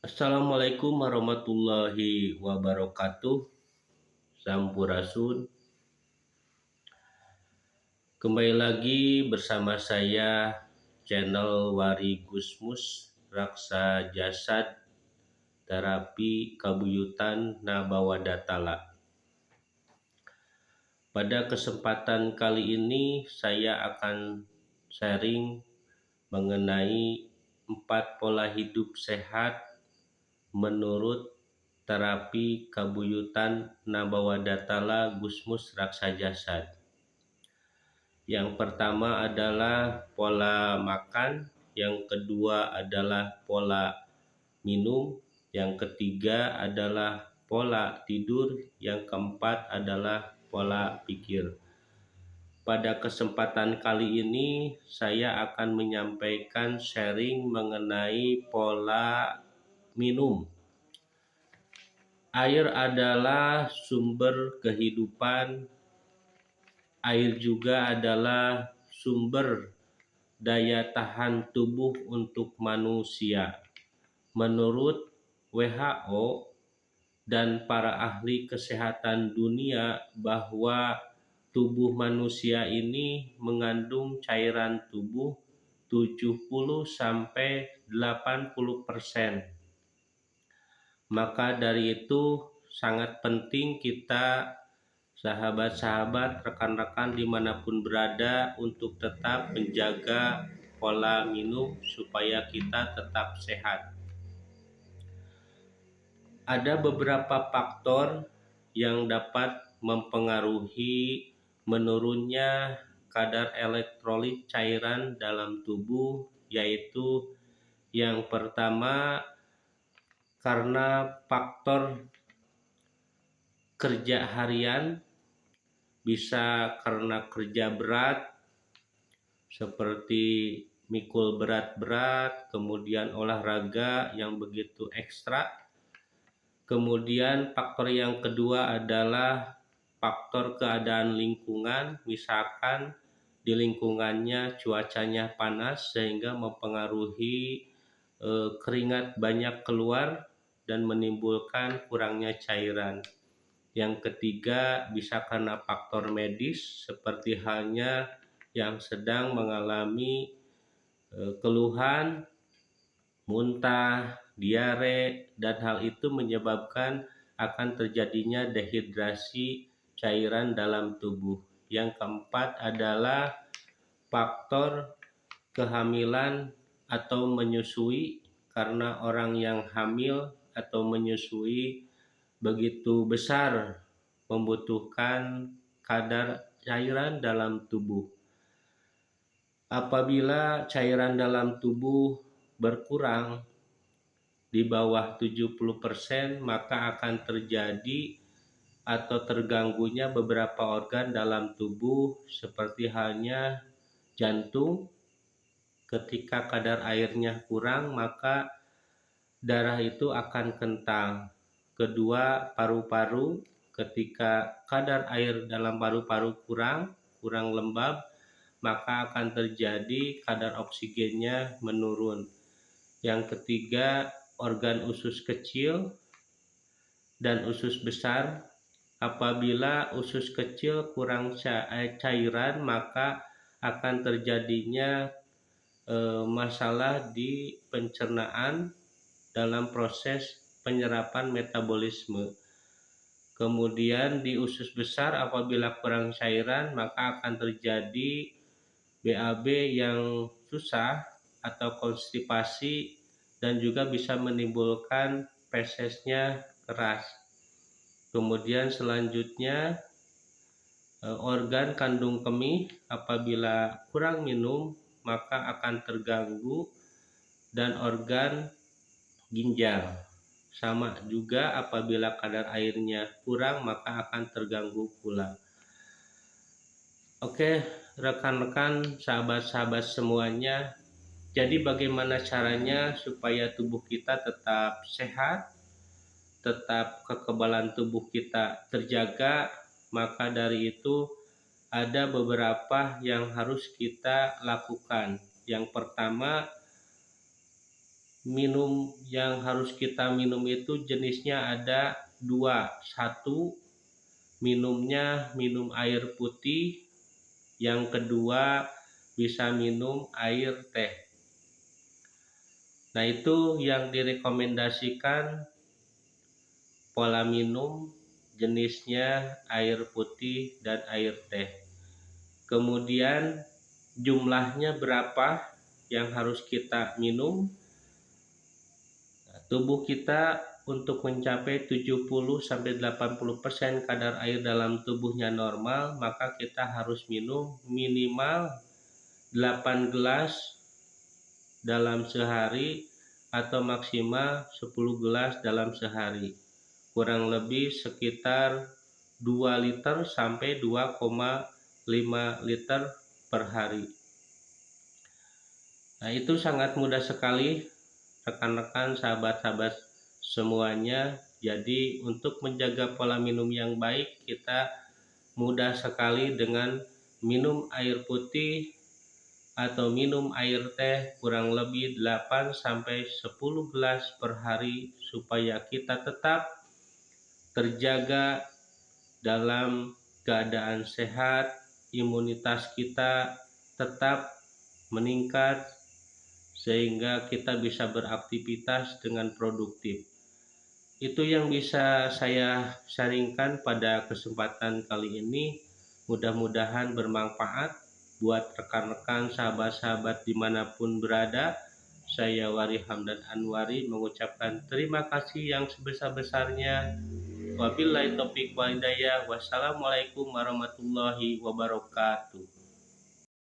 Assalamualaikum warahmatullahi wabarakatuh. Sampurasun. Kembali lagi bersama saya channel Wari Gusmus Raksa Jasad Terapi Kabuyutan Nabawadatala. Pada kesempatan kali ini saya akan sharing mengenai 4 pola hidup sehat menurut terapi kabuyutan Nabawadatala Gusmus Raksa Jasad. Yang pertama adalah pola makan, yang kedua adalah pola minum, yang ketiga adalah pola tidur, yang keempat adalah pola pikir. Pada kesempatan kali ini saya akan menyampaikan sharing mengenai pola minum. Air adalah sumber kehidupan. Air juga adalah sumber daya tahan tubuh untuk manusia. Menurut WHO dan para ahli kesehatan dunia bahwa tubuh manusia ini mengandung cairan tubuh 70-80%. Maka dari itu sangat penting kita, sahabat-sahabat, rekan-rekan dimanapun berada, untuk tetap menjaga pola minum supaya kita tetap sehat. Ada beberapa faktor yang dapat mempengaruhi menurunnya kadar elektrolit cairan dalam tubuh, yaitu yang pertama karena faktor kerja harian, bisa karena kerja berat seperti mikul berat-berat, kemudian olahraga yang begitu ekstra. Kemudian faktor yang kedua adalah faktor keadaan lingkungan, misalkan di lingkungannya cuacanya panas sehingga mempengaruhi keringat banyak keluar dan menimbulkan kurangnya cairan. Yang ketiga bisa karena faktor medis seperti halnya yang sedang mengalami keluhan, muntah, diare, dan hal itu menyebabkan akan terjadinya dehidrasi cairan dalam tubuh. Yang keempat adalah faktor kehamilan atau menyusui, karena orang yang hamil atau menyusui begitu besar membutuhkan kadar cairan dalam tubuh. Apabila cairan dalam tubuh berkurang di bawah 70%, maka akan terjadi atau terganggunya beberapa organ dalam tubuh seperti halnya jantung. Ketika kadar airnya kurang, maka darah itu akan kental. Kedua, paru-paru. Ketika kadar air dalam paru-paru kurang lembab, maka akan terjadi kadar oksigennya menurun. Yang ketiga, organ usus kecil dan usus besar. Apabila usus kecil kurang cairan, maka akan terjadinya masalah di pencernaan dalam proses penyerapan metabolisme. Kemudian di usus besar apabila kurang cairan, maka akan terjadi BAB yang susah atau konstipasi, dan juga bisa menimbulkan fesesnya keras. Kemudian selanjutnya organ kandung kemih apabila kurang minum maka akan terganggu, dan organ ginjal sama juga apabila kadar airnya kurang maka akan terganggu pula. Oke, rekan-rekan, sahabat-sahabat semuanya, jadi bagaimana caranya supaya tubuh kita tetap sehat, tetap kekebalan tubuh kita terjaga? Maka dari itu ada beberapa yang harus kita lakukan. Yang pertama, minum yang harus kita minum itu jenisnya ada dua. Satu, minum air putih. Yang kedua, bisa minum air teh. Nah, itu yang direkomendasikan pola minum jenisnya air putih dan air teh. Kemudian jumlahnya berapa yang harus kita minum? Tubuh kita untuk mencapai 70-80% kadar air dalam tubuhnya normal, maka kita harus minum minimal 8 gelas dalam sehari atau maksimal 10 gelas dalam sehari. Kurang lebih sekitar 2 liter sampai 2,5 liter per hari. Nah, itu sangat mudah sekali rekan-rekan, sahabat-sahabat semuanya. Jadi untuk menjaga pola minum yang baik, kita mudah sekali dengan minum air putih atau minum air teh kurang lebih 8-10 gelas per hari supaya kita tetap terjaga dalam keadaan sehat, imunitas kita tetap meningkat sehingga kita bisa beraktivitas dengan produktif. Itu yang bisa saya sharingkan pada kesempatan kali ini. Mudah-mudahan bermanfaat buat rekan-rekan, sahabat-sahabat dimanapun berada. Saya Wari Hamdan Anwari mengucapkan terima kasih yang sebesar-besarnya. Wabillahi taufiq wal hidayah. Wassalamualaikum warahmatullahi wabarakatuh.